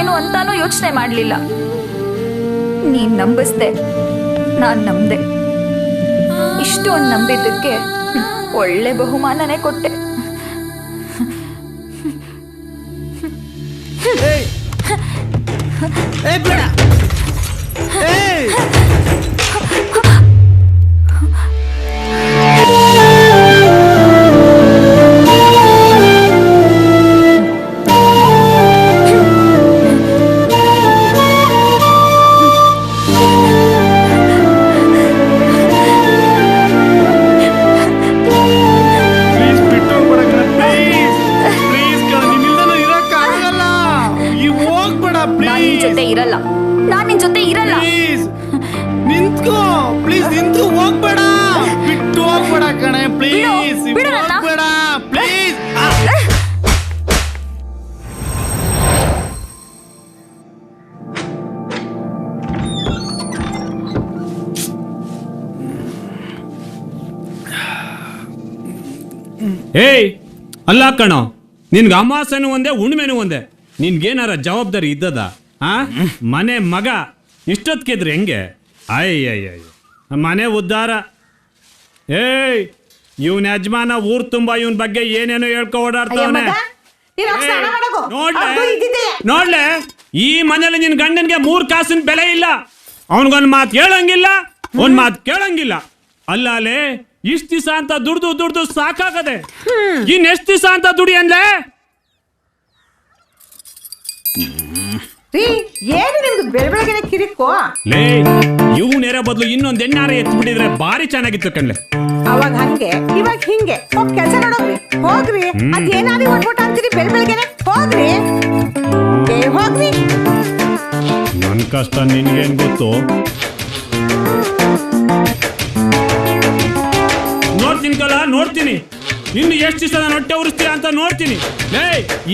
ಏನು ಅಂತಾನೂ ಯೋಚನೆ ಮಾಡ್ಲಿಲ್ಲ. ನೀನ್ ನಂಬಿಸ್ದೆ, ನಾನ್ ನಂಬ್ದೆ. ಇಷ್ಟೊಂದು ನಂಬಿದ್ದಕ್ಕೆ ಒಳ್ಳೆ ಬಹುಮಾನನೇ ಕೊಟ್ಟೆ. ಇರಲ್ಲ, ನಾನ್ ನಿನ್ ಜೊತೆ ಇರಲ್ಲ. ನಿಂತ್ಕೋ ಪ್ಲೀಸ್, ನಿಂತು ಹೋಗ್ಬೇಡ, ಬಿಟ್ಟು ಹೋಗ್ಬೇಡ ಕಣೆ ಪ್ಲೀಸ್, ಹೋಗ್ಬೇಡ ಪ್ಲೀಸ್. ಏಯ್ ಅಲ್ಲ ಕಣೋ, ನಿನ್ಗೆ ಅಮಾವಾಸ್ಯೆನೂ ಒಂದೇ ಹುಣ್ಣಿಮೆನೂ ಒಂದೇ. ನಿನ್ಗೇನಾರ ಜವಾಬ್ದಾರಿ ಇದ್ದದ? ಮನೆ ಮಗ ಇಷ್ಟೊತ್ತಿಗೆದ್ರೆ ಹೆಂಗೆ? ಅಯ್ಯಯ್ಯ ಮನೆ ಉದ್ಧಾರ. ಏಯ್ ಇವನ್ ಯಜಮಾನ ಊರ್ ತುಂಬಾ ಇವನ್ ಬಗ್ಗೆ ಏನೇನೋ ಹೇಳ್ಕೊ ಓಡಾಡ್ತಾವನೆ. ನೋಡ್ಲೆ ಈ ಮನೇಲಿ ನಿನ್ ಗಂಡನ್ಗೆ 3 ಕಾಸಿನ ಬೆಲೆ ಇಲ್ಲ. ಅವನ್ಗೊಂದ್ ಮಾತು ಹೇಳಂಗಿಲ್ಲ, ಒಂದ್ ಮಾತು ಕೇಳಂಗಿಲ್ಲ. ಅಲ್ಲೇ ಇಷ್ಟ ದಿವಸ ಅಂತ ದುಡ್ದು ಸಾಕಾಗದೆ. ಇನ್ ಎಷ್ಟ್ ದಿವಸ ಅಂತ ದುಡಿ ಅಂದ್ಲೆ? ಏನು ನಿಮ್ದು ಬೆಳಬೆಳಗ್ಗೆ ಕಿರಿಕೋ? ಲೇ ಇವನೇರ ಬದಲು ಇನ್ನೊಂದ್ ಎಣ್ಣಾರ ಎತ್ಬಿಟ್ಟಿದ್ರೆ ಬಾರಿ ಚೆನ್ನಾಗಿತ್ತು ಕಣ್ಲೆ. ಅವಾಗ ಹಂಗೆ ಇವಾಗ ಹಿಂಗೆ ಹೋಗ್ ಕೆಲಸ ನೋಡೋಗ್ರಿ, ಹೋಗ್ರಿ. ಅದೇನಾದ್ರು ಹೊಟ್ಬಿಟ್ಟು ಅಂತೀರಿ ಬೆಳಬೆಳಗ್ಗೆನೆ? ಹೋಗ್ರಿ ಹೋಗ್ರಿ. ನನ್ ಕಷ್ಟ ನಿನ್ಗೇನ್ ಗೊತ್ತು? ನೋಡ್ತೀನಿ ಕಲ, ನೋಡ್ತೀನಿ ಇನ್ನು ಎಷ್ಟು ದಿವಸ ನಾನು ಹೊಟ್ಟೆ ಉರಿಸ್ತೀಯ ಅಂತ ನೋಡ್ತೀನಿ.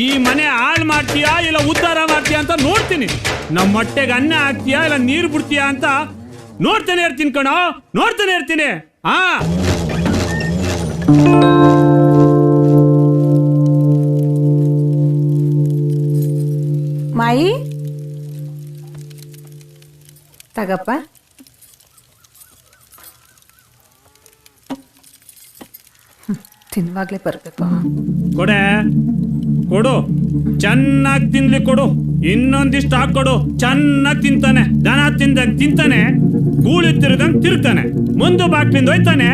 ಈ ಮನೆ ಹಾಳು ಮಾಡ್ತೀಯಾ ಇಲ್ಲ ಉದ್ಧಾರ ಮಾಡ್ತೀಯಾ ಅಂತ ನೋಡ್ತೀನಿ. ನಮ್ಮ ಹೊಟ್ಟೆಗೆ ಅನ್ನ ಹಾಕ್ತೀಯಾ ಇಲ್ಲ ನೀರು ಬಿಡ್ತೀಯಾ ಅಂತ ನೋಡ್ತಾನೆ ಇರ್ತೀನಿ ಕಣೋ, ನೋಡ್ತಾನೆ ಇರ್ತೀನಿ. ಮಾಯಿ ತಗಪ್ಪ. ತಿನ್ವಾಗ್ಲೇ ಬರ್ಬೇಕು. ಕೊಡು ಚೆನ್ನಾಗಿ ತಿನ್ಲಿ, ಕೊಡು. ಇನ್ನೊಂದಿಷ್ಟು ಹಾಕೊಡು, ಚೆನ್ನಾಗಿ ತಿಂತಾನೆ. ದನ ತಿಂದಂಗ್ ತಿಂತಾನೆ, ಗೂಳಿ ತಿರುಗಂಗ್ ತಿರುಗ್ತಾನೆ. ಮುಂದು ಬಾಕ್ಲಿಂದ ಹೋಯ್ತಾನೆ,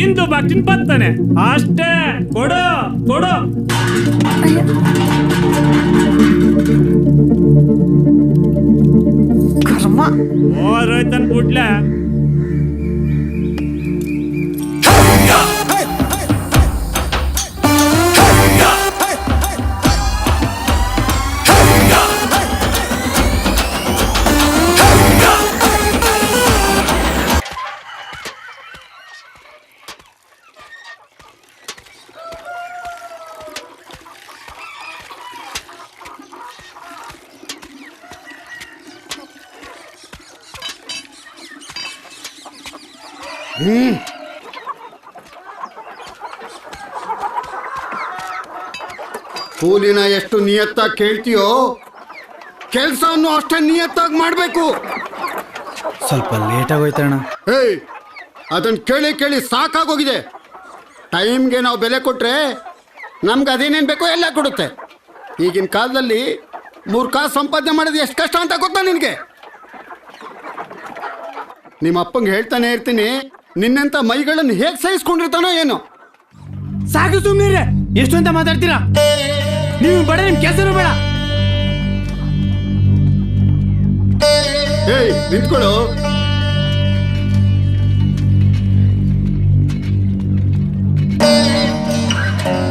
ಇಂದು ಬಾಕ್ಲಿಂದ ಬರ್ತಾನೆ. ಅಷ್ಟೇ. ಕೊಡು ಕೊಡು. ಕರ್ಮ ಹೋಯ್ತಾನ ಬಿಡ್ಲೆ. ಕೂಲಿನ ಎಷ್ಟು ನಿಯತ್ತಾಗಿ ಕೇಳ್ತೀಯೋ ಕೆಲಸವನ್ನು ಅಷ್ಟೇ ನಿಯತ್ತಾಗಿ ಮಾಡಬೇಕು. ಸ್ವಲ್ಪ ಲೇಟ್ ಆಗೋಯ್ತಣ್ಣ. ಏಯ್ ಅದನ್ನು ಕೇಳಿ ಕೇಳಿ ಸಾಕಾಗೋಗಿದೆ. ಟೈಮ್ಗೆ ನಾವು ಬೆಲೆ ಕೊಟ್ಟರೆ ನಮ್ಗೆ ಅದೇನೇನು ಬೇಕೋ ಎಲ್ಲ ಕೊಡುತ್ತೆ. ಈಗಿನ ಕಾಲದಲ್ಲಿ 3 ಕಾಸು ಸಂಪಾದನೆ ಮಾಡೋದು ಎಷ್ಟು ಕಷ್ಟ ಅಂತ ಗೊತ್ತಾ ನಿನಗೆ? ನಿಮ್ಮ ಅಪ್ಪಂಗೆ ಹೇಳ್ತಾನೆ ಇರ್ತೀನಿ, ನಿನ್ನಂಥ ಮೈಗಳನ್ನು ಹೇಗೆ ಸಹಿಸ್ಕೊಂಡಿರ್ತಾನೋ ಏನೋ. ಸಾಕು ಸುಮ್ಮನೆ, ಎಷ್ಟು ಅಂತ ಮಾತಾಡ್ತೀರಾ ನೀವು? ಬೇಡ, ನಿಮ್ ಕೆಲಸನೂ ಬೇಡ. ಏಯ್ ನಿಂತ್ಕೊಳ್ಳು.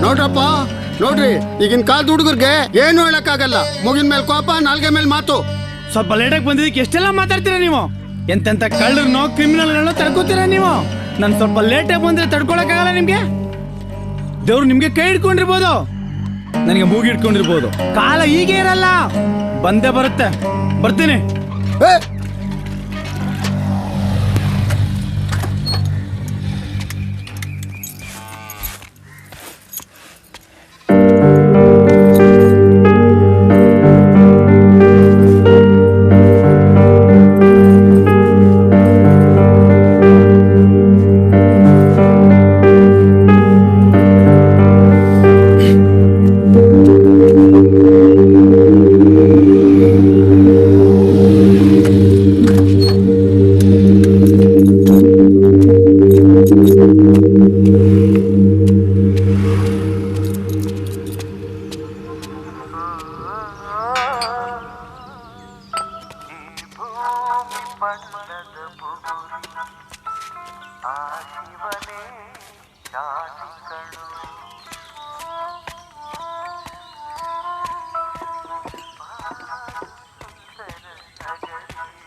ನೋಡ್ರಪ್ಪ, ನೋಡ್ರಿ ಈಗಿನ ಕಾಲದ ಹುಡುಗರಿಗೆ ಏನು ಹೇಳಕ್ಕಾಗಲ್ಲ. ಮುಗಿನ ಮೇಲೆ ಕೋಪ, ನಾಲ್ಗೆ ಮೇಲೆ ಮಾತು. ಸ್ವಲ್ಪ ಲೇಟಾಗಿ ಬಂದಿದ್ದಕ್ಕೆ ಎಷ್ಟೆಲ್ಲ ಮಾತಾಡ್ತೀರಾ ನೀವು? ಎಂತೆಂತ ಕಳ್ಳರನ್ನೋ ಕ್ರಿಮಿನಲ್ಗಳನ್ನೋ ತಡ್ಕೋತೀರಾ ನೀವು? ನಾನು ಸ್ವಲ್ಪ ಲೇಟಾಗಿ ಬಂದ್ರೆ ತಡ್ಕೊಳಕ್ಕಾಗಲ್ಲ ನಿಮ್ಗೆ? ದೇವ್ರು ನಿಮ್ಗೆ ಕೈ ಹಿಡ್ಕೊಂಡಿರ್ಬೋದು, ನನಗೆ ಮೂಗಿ ಹಿಡ್ಕೊಂಡಿರ್ಬೋದು. ಕಾಲ ಹೀಗೆ ಇರಲ್ಲ, ಬಂದೇ ಬರುತ್ತೆ. ಬರ್ತೀನಿ.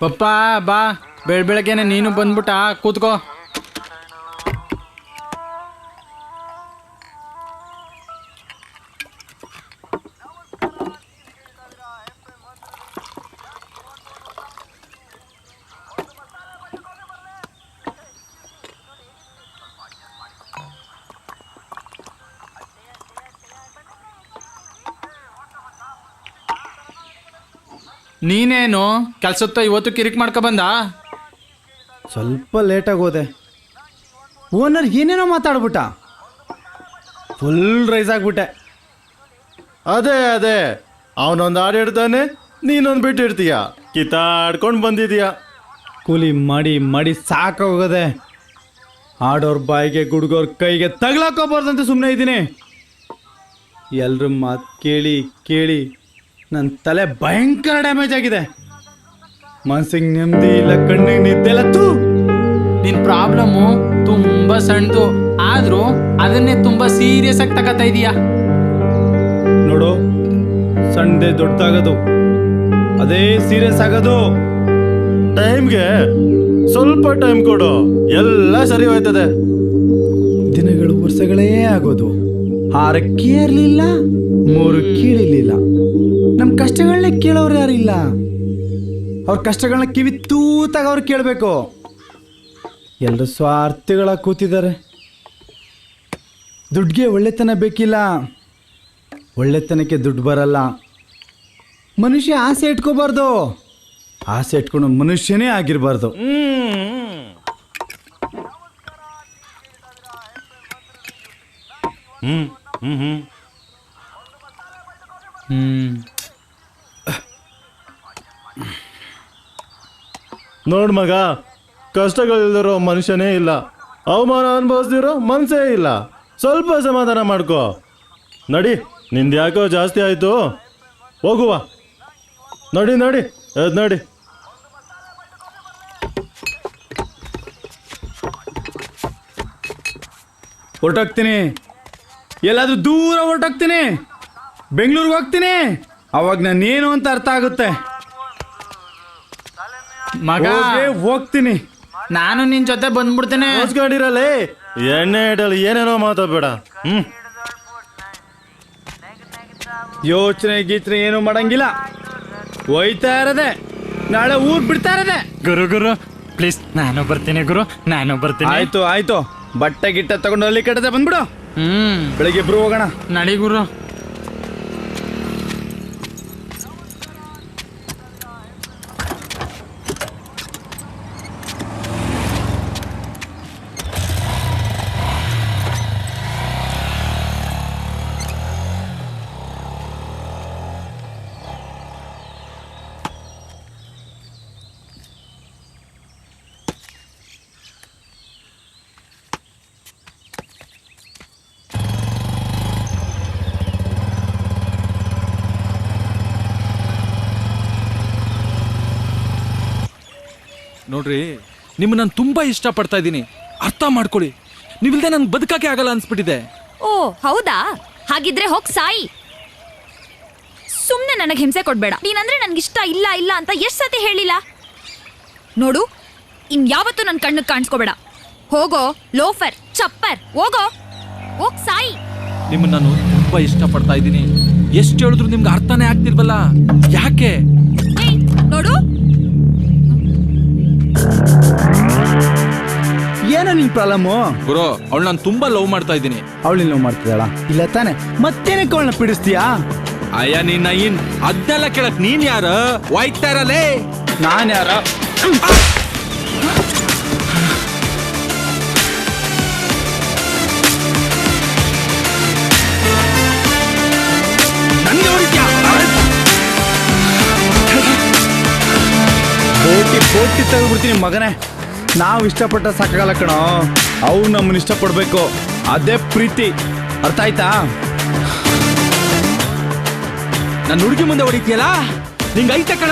ಪಪ್ಪ ಬಾ ಬೆಳಗ್ಗೆನೆ ನೀನು ಬಂದ್ಬಿಟ್ಟ ಕೂತ್ಕೋ. ನೀನೇನು ಕೆಲ್ಸತ್ತ ಇವತ್ತು ಕಿರಿಕ್ ಮಾಡ್ಕೊ ಬಂದ? ಸ್ವಲ್ಪ ಲೇಟಾಗಿ ಹೋದೆ. ಓನರ್ ಏನೇನೋ ಮಾತಾಡ್ಬಿಟ್ಟ, ಫುಲ್ ರೈಸ್ ಆಗ್ಬಿಟ್ಟೆ. ಅದೇ ಅವನೊಂದು ಹಾಡು ಇಡ್ತಾನೆ, ನೀನೊಂದು ಬಿಟ್ಟು ಇಡ್ತೀಯ, ಕಿತ್ತಾಡ್ಕೊಂಡು ಬಂದಿದೀಯ. ಕೂಲಿ ಮಾಡಿ ಮಾಡಿ ಸಾಕಾಗೋದೆ. ಆಡೋರ್ ಬಾಯಿಗೆ ಗುಡ್ಗೋರ್ ಕೈಗೆ ತಗ್ಲಾಕೋಬಾರ್ದಂತ ಸುಮ್ಮನೆ ಇದ್ದೀನಿ. ಎಲ್ರ ಮಾತು ಕೇಳಿ ಕೇಳಿ ನನ್ನ ತಲೆ ಭಯಂಕರ ಡ್ಯಾಮೇಜ್ ಆಗಿದೆ. ಮನ್ಸಿಗೆ ನೆಮ್ಮದಿ ಇಲ್ಲ, ಕಣ್ಣಿಗೆ ನಿದ್ದೆ ಇಲ್ಲ. ನಿನ್ ಪ್ರಾಬ್ಲಮ್ಮು ತುಂಬಾ ಸಣ್ಣದು, ಆದ್ರೂ ಅದನ್ನೇ ತುಂಬಾ ಸೀರಿಯಸ್ ಆಗಿ ತಗೋತಾ ಇದೀಯಾ. ನೋಡು, ಸಣ್ಣದೇ ದೊಡ್ಡದಾಗೋದು, ಅದೇ ಸೀರಿಯಸ್ ಆಗೋದು. ಟೈಮ್ಗೆ ಸ್ವಲ್ಪ ಟೈಮ್ ಕೊಡು, ಎಲ್ಲ ಸರಿ ಹೋಯ್ತದೆ. ದಿನಗಳು ವರ್ಷಗಳೇ ಆಗೋದು. 6 ಕೇರ್ಲಿಲ್ಲ, 3 ಕೀಳಿಲಿಲ್ಲ. ನಮ್ಮ ಕಷ್ಟಗಳನ್ನೇ ಕೇಳೋರು ಯಾರಿಲ್ಲ. ಅವ್ರ ಕಷ್ಟಗಳನ್ನ ಕಿವಿ ತೂತಾಗ ಅವ್ರು ಕೇಳಬೇಕು. ಎಲ್ಲರೂ ಸ್ವಾರ್ಥಿಗಳ ಕೂತಿದ್ದಾರೆ. ದುಡ್ಡಿಗೆ ಒಳ್ಳೆತನ ಬೇಕಿಲ್ಲ, ಒಳ್ಳೆತನಕ್ಕೆ ದುಡ್ಡು ಬರಲ್ಲ. ಮನುಷ್ಯ ಆಸೆ ಇಟ್ಕೋಬಾರ್ದು, ಆಸೆ ಇಟ್ಕೊಂಡು ಮನುಷ್ಯನೇ ಆಗಿರಬಾರ್ದು. ನೋಡ್ ಮಗ, ಕಷ್ಟಗಳಿಲ್ದಿರೋ ಮನುಷ್ಯನೇ ಇಲ್ಲ, ಅವಮಾನ ಅನುಭವಿಸ್ದಿರೋ ಮನ್ಸೇ ಇಲ್ಲ. ಸ್ವಲ್ಪ ಸಮಾಧಾನ ಮಾಡ್ಕೋ. ನಡಿ, ನಿಂದ್ಯಾಕೋ ಜಾಸ್ತಿ ಆಯ್ತು, ಹೋಗುವ. ನೋಡಿ ನೋಡಿ. ಹೊರಟೋಗ್ತೀನಿ, ಎಲ್ಲಾದ್ರೂ ದೂರ ಹೊರಟೋಗ್ತೀನಿ, ಬೆಂಗಳೂರಿಗೆ ಹೋಗ್ತೀನಿ. ಅವಾಗ ನಾನೇನು ಅಂತ ಅರ್ಥ ಆಗುತ್ತೆ. ಮಗ, ಹೋಗ್ತೀನಿ. ನಾನು ನಿನ್ ಜೊತೆ ಬಂದ್ಬಿಡ್ತೇನೆ. ಮುಚ್ಕೊಂಡಿರಲೇ, ಎಣ್ಣೆ ಇಡಲಿ, ಏನೇನೋ ಮಾತಾಡ್ಬೇಡ. ಯೋಚನೆ ಗೀಚನೆ ಏನು ಮಾಡಂಗಿಲ್ಲ, ಹೋಯ್ತಾ ಇರದೆ. ನಾಳೆ ಊರ್ ಬಿಡ್ತಾ ಇರದೆ. ಗುರು ಪ್ಲೀಸ್, ನಾನು ಬರ್ತೀನಿ ಗುರು, ನಾನು ಬರ್ತೀನಿ. ಆಯ್ತು, ಬಟ್ಟೆ ಗಿಟ್ಟ ತಗೊಂಡು ಅಲ್ಲಿ ಕಟ್ಟದೆ ಬಂದ್ಬಿಡು. ಬೆಳಿಗ್ಗೆ ಇಬ್ರು ಹೋಗೋಣ. ನಡಿ ಗುರು. ನೋಡ್ರಿ, ನಿಮ್ಮನ್ನ ನಾನು ತುಂಬಾ ಇಷ್ಟಪಡ್ತಾ ಇದ್ದೀನಿ, ಅರ್ಥ ಮಾಡ್ಕೊಳ್ಳಿ. ನೀವಿಲ್ದೆ ನನ್ಗೆ ಬದುಕಕ್ಕೆ ಆಗಲ್ಲ ಅನ್ಸ್ಬಿಟ್ಟಿದೆ. ಓ ಹೌದಾ? ಹಾಗಿದ್ರೆ ಹೋಗ್ ಸಾಯಿ. ಸುಮ್ನೆ ನನಗೆ ಹಿಂಸೆ ಕೊಡ್ಬೇಡ. ನೀನಂದ್ರೆ ನನ್ಗಿಷ್ಟ ಇಲ್ಲ ಇಲ್ಲ ಅಂತ ಎಷ್ಟ್ ಸತಿ ಹೇಳಿಲ್ಲ. ನೋಡು, ಇನ್ಯಾವತ್ತೂ ನನ್ನ ಕಣ್ಣಿಗೆ ಕಾಣಿಸ್ಕೋಬೇಡ. ಹೋಗೋ ಲೋಫರ್, ಚಪ್ಪರ್, ಹೋಗ್ ಸಾಯಿ. ನಿಮ್ಮನ್ನ ನಾನು ತುಂಬಾ ಇಷ್ಟಪಡ್ತಾ ಇದ್ದೀನಿ, ಎಷ್ಟು ಹೇಳಿದ್ರು ನಿಮ್ಗೆ ಅರ್ಥನೇ ಆಗ್ತಿಲ್ವಲ್ಲ, ಯಾಕೆ? ಏಯ್, ನೋಡು, ಏನೋ ನಿನ್ ಪ್ರಾಬ್ಲಮ್ಮು? ಗುರು, ಅವಳು ನಾನು ತುಂಬಾ ಲವ್ ಮಾಡ್ತಾ ಇದ್ದೀನಿ. ಅವಳು ಲವ್ ಮಾಡ್ತಿದ್ದಾಳ? ಇಲ್ಲ ತಾನೆ, ಮತ್ತೇನಕ್ಕೆ ಅವಳನ್ನ ಪೀಡಿಸ್ತೀಯಾ? ಅಯ್ಯ ನಿನ್ನ ಅದನ್ನೆಲ್ಲ ಕೇಳಕ್ ನೀನ್ ಯಾರು? ಹೋಯ್ತಾ ಇರಲೇ. ನಾನು ಯಾರ? ಬೋಟಿ ತೆಗೆದ್ಬಿಡ್ತೀನಿ ಮಗನೇ. ನಾವು ಇಷ್ಟಪಟ್ಟ ಸಾಕಾಗಲ್ಲ ಕಣೋ, ಅವ್ರು ನಮ್ಮನ್ನ ಇಷ್ಟಪಡ್ಬೇಕು, ಅದೇ ಪ್ರೀತಿ. ಅರ್ಥ ಆಯ್ತಾ? ನನ್ನ ಹುಡುಗಿ ಮುಂದೆ ಹೊಡಿತೀಯಲ್ಲ, ನಿಂಗೈತೆ ಕಣ,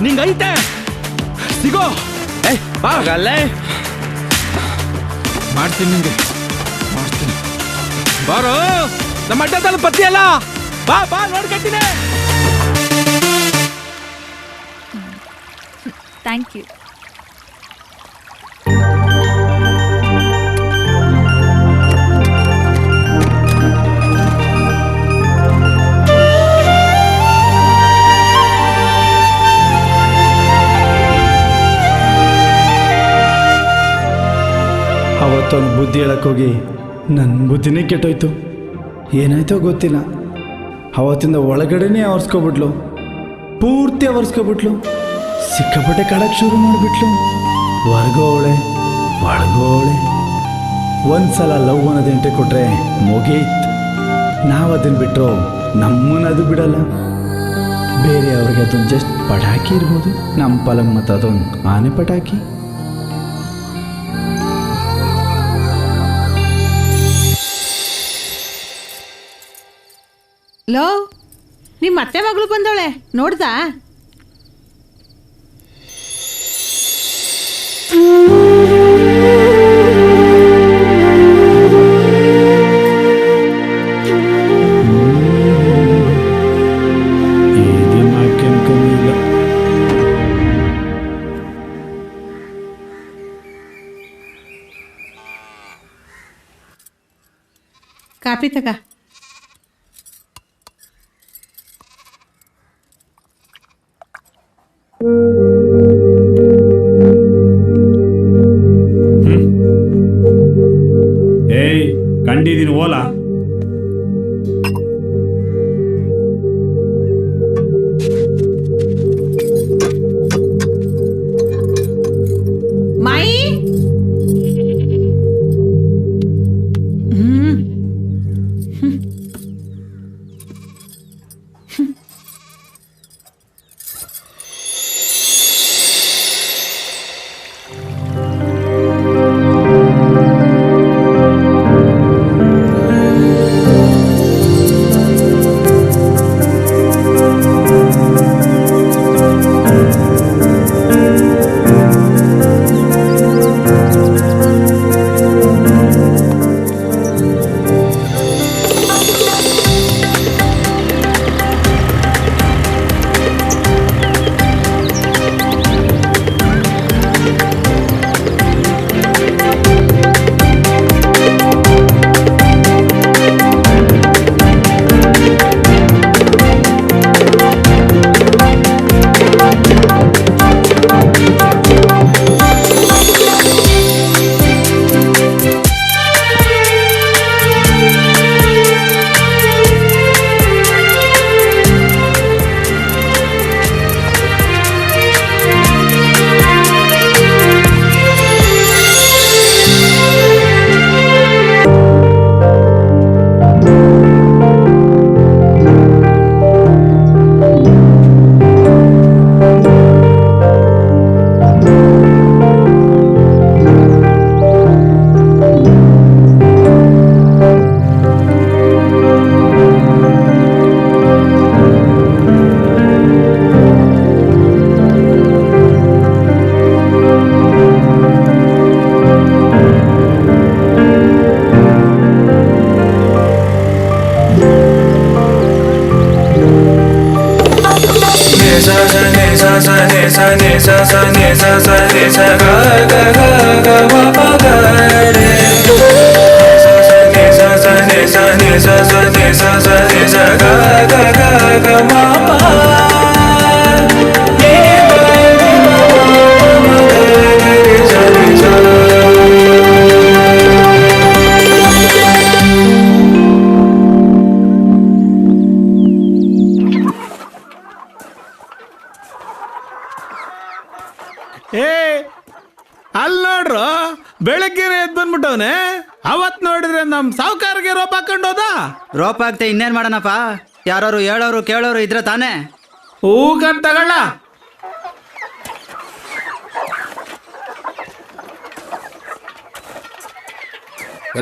ನಿಂಗೈತೆ. ಸಿಗೋ, ಆಗಲ್ಲೇ. ಮಾಡ್ತೀನಿ ನಿಂಗೆ, ಮಾಡ್ತೀನಿ. ಬಾರೋ, ನಮ್ಮ ಅಡ್ಡದಲ್ಲಿ ಪತ್ತಿಯಲ್ಲ, ಬಾ ನೋಡ್ಕೊತೀನಿ. Thank you. ಅವತ್ತೊಂದು ಬುದ್ಧಿ ಹೇಳಕ್ಕೋಗಿ ನನ್ನ ಬುದ್ಧಿನೇ ಕೆಟ್ಟೋಯ್ತು. ಏನಾಯ್ತೋ ಗೊತ್ತಿಲ್ಲ. ಅವತ್ತಿಂದ ಒಳಗಡೆನೇ ಅವರ್ಸ್ಕೊಬಿಟ್ಲು, ಪೂರ್ತಿ ಅವರ್ಸ್ಕೊಬಿಟ್ಲು. ಸಿಕ್ಕಾಪಟ್ಟೆ ಕಾಡಕ್ಕೆ ಶುರು ಮಾಡಿಬಿಟ್ಲು. ಹೊರ್ಗೋವಳೆ ಒಳಗೋವಳೆ. ಒಂದ್ಸಲ ಲವ್ ಅನ್ನೋದು ಎಂಟ್ರಿ ಕೊಟ್ರೆ ಮುಗೀತು. ನಾವು ಅದನ್ನು ಬಿಟ್ಟರು ನಮ್ಮನ್ನು ಅದು ಬಿಡಲ್ಲ. ಬೇರೆ ಅವ್ರಿಗೆ ಅದೊಂದು ಜಸ್ಟ್ ಪಟಾಕಿ ಇರ್ಬೋದು, ನಮ್ಮ ಪಲಂಗ್ ಮತ್ತು ಅದೊಂದು ಆನೆ ಪಟಾಕಿ. ಲೋ, ನಿಮ್ಮ ಅತ್ತೆ ಮಗಳು ಬಂದವಳೆ ನೋಡ್ದಾ? ಕಾಪಿ ತಗ. ಏಯ್, ಕಂಡಿದ್ದೀನಿ ಓಲಾ. ಮಾಯಿ, ಅಲ್ಲಿ ನೋಡ್ರು, ಬೆಳಗ್ಗೆ ಎದ್ದು ಬಂದ್ಬಿಟ್ಟವನೆ. ಅವತ್ ನೋಡಿದ್ರೆ ನಮ್ ಸಾವುಕಾರಿಗೆ ರೋಪ್ ಹಾಕೊಂಡು ಹೋದ. ರೋಪ್ ಆಗ್ತೆ ಇನ್ನೇನ್ ಮಾಡೋಣಪ್ಪ? ಯಾರು ಹೇಳೋರು ಕೇಳೋರು ಇದ್ರೆ ತಾನೇ. ಹೂಗಂತ ತಗೊಳ್ಳ.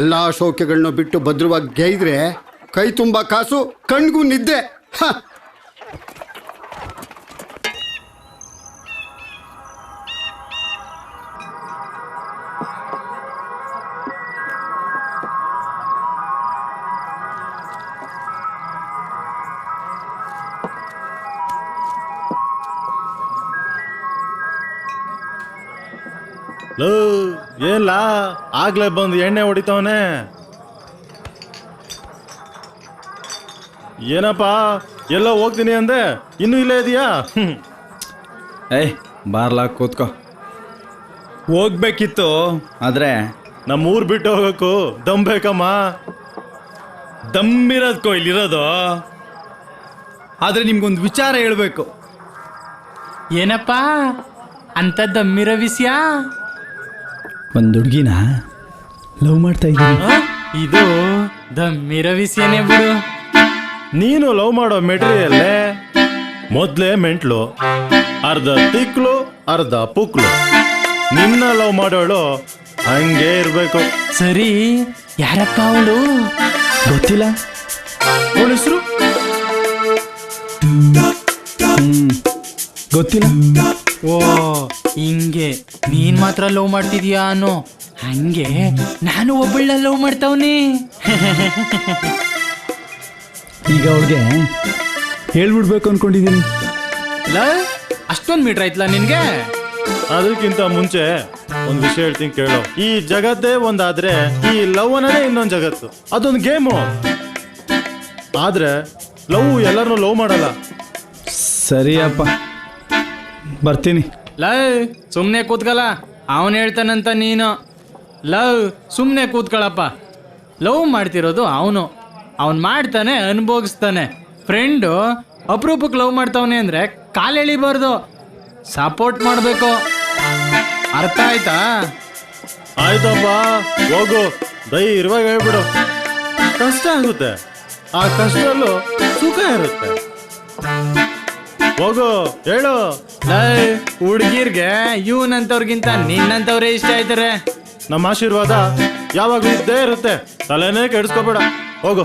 ಎಲ್ಲ ಶೋಕ್ಯಗಳನ್ನ ಬಿಟ್ಟು ಭದ್ರವಾಗಿ ಗೈದ್ರೆ ಕೈ ತುಂಬ ಕಾಸು, ಕಣ್ಗೂ ನಿದ್ದೆ. ಲೋ ಏನ್ಲಾ ಆಗ್ಲೇ ಬಂದು ಎಣ್ಣೆ ಹೊಡಿತವನೆ. ಏನಪ್ಪ ಎಲ್ಲೋ ಹೋಗ್ತೀನಿ ಅಂದೆ, ಇನ್ನೂ ಇಲ್ಲೇ ಇದೆಯಾ? ಏಯ್ ಬಾರ್ಲಾ ಕೂತ್ಕೋ. ಹೋಗ್ಬೇಕಿತ್ತು ಆದ್ರೆ ನಮ್ಮ ಊರ್ ಬಿಟ್ಟು ಹೋಗಕ್ಕೂ ದಮ್ ಬೇಕಮ್ಮ. ದಮ್ಮಿರೋದ್ಕೋ ಇಲ್ಲಿರೋದು. ಆದ್ರೆ ನಿಮ್ಗೊಂದು ವಿಚಾರ ಹೇಳ್ಬೇಕು. ಏನಪ್ಪ ಅಂತ ದಮ್ಮಿರೋ ವಿಷಯ? ಒಂದು ಹುಡುಗಿನ ಲವ್ ಮಾಡ್ತಾ ಇದ್ದೀನಿ. ಇದು ದಮ್ಮಿರೋ ವಿಷಯನೇ ಬಿಡು. ನೀನು ಲವ್ ಮಾಡೋ ಮೆಟೀರಿಯಲ್ಲೇ ಮೊದ್ಲೇ ಮೆಂಟ್ಲು, ಅರ್ಧ ತಿಕ್ಲು ಅರ್ಧ ಪುಕ್ಲು. ನಿನ್ನ ಲವ್ ಮಾಡೋಳು ಹಂಗೆ ಇರ್ಬೇಕು. ಸರಿ, ಯಾರಪ್ಪ ಅವಳು? ಗೊತ್ತಿಲ್ಲ. ಅವಳ ಹೆಸರು ಗೊತ್ತಿಲ್ಲ. ಓ ಹಿಂಗೆ ನೀನ್ ಮಾತ್ರ ಲವ್ ಮಾಡ್ತಿದ್ಯಾ ಅನ್ನೋ ಹಂಗೆ ನಾನು ಒಬ್ಬಳ ಲವ್ ಮಾಡ್ತಾವ್ನಿ. ಈಗ ಅವ್ರಿಗೆ ಹೇಳ್ಬಿಡ್ಬೇಕು ಅನ್ಕೊಂಡಿದ್ದೀನಿ. ಅಷ್ಟೊಂದ್ ಮೀಟರ್ ಆಯ್ತಲ್ಲ ನಿನ್ಗೆ? ಅದಕ್ಕಿಂತ ಮುಂಚೆ ಒಂದ್ ವಿಷಯ ಹೇಳ್ತೀನಿ ಕೇಳೋ. ಈ ಜಗತ್ತೇ ಒಂದಾದ್ರೆ ಈ ಲವ್ ಅನ್ನೋದೇ ಇನ್ನೊಂದು ಜಗತ್ತು. ಅದೊಂದು ಗೇಮು. ಆದ್ರೆ ಲವ್ ಎಲ್ಲರನ್ನೂ ಲವ್ ಮಾಡಲ್ಲ. ಸರಿಯಪ್ಪ, ಬರ್ತೀನಿ. ಸುಮ್ನೆ ಕೂತ್ಕಲ್ಲ, ಅವನ್ ಹೇಳ್ತಾನಂತ ನೀನು. ಸುಮ್ನೆ ಕೂತ್ಕೊಳಪ್ಪ. ಲವ್ ಮಾಡ್ತಿರೋದು ಅವನು, ಅವನ್ ಮಾಡ್ತಾನೆ, ಅನುಭವಿಸ್ತಾನೆ. ಫ್ರೆಂಡು ಅಪರೂಪಕ್ಕೆ ಲವ್ ಮಾಡ್ತಾವನೆ ಅಂದ್ರೆ ಕಾಲು ಎಳಿಬಾರ್ದು, ಸಪೋರ್ಟ್ ಮಾಡಬೇಕು. ಅರ್ಥ ಆಯ್ತಾ? ಆಯ್ತಪ್ಪ, ಹೋಗು, ಧೈರ್ಯವಾಗಿ ಹೇಳ್ಬಿಡು. ಕಷ್ಟ ಆಗುತ್ತೆ, ಆ ಕಷ್ಟದಲ್ಲೂ ಸುಖ ಇರುತ್ತೆ. ಹೋಗು, ಹೇಳು. ಹುಡ್ಗಿರ್ಗೆ ಇವನಂತವ್ರಿಗಿಂತ ನಿನ್ನಂತವ್ರೇ ಇಷ್ಟ ಆಯ್ತಾರೆ. ನಮ್ಮ ಆಶೀರ್ವಾದ ಯಾವಾಗಲೂ ಇದ್ದೇ ಇರುತ್ತೆ, ತಲೆನೇ ಕೆಡಿಸ್ಕೋಬೇಡ. ಹೋಗು.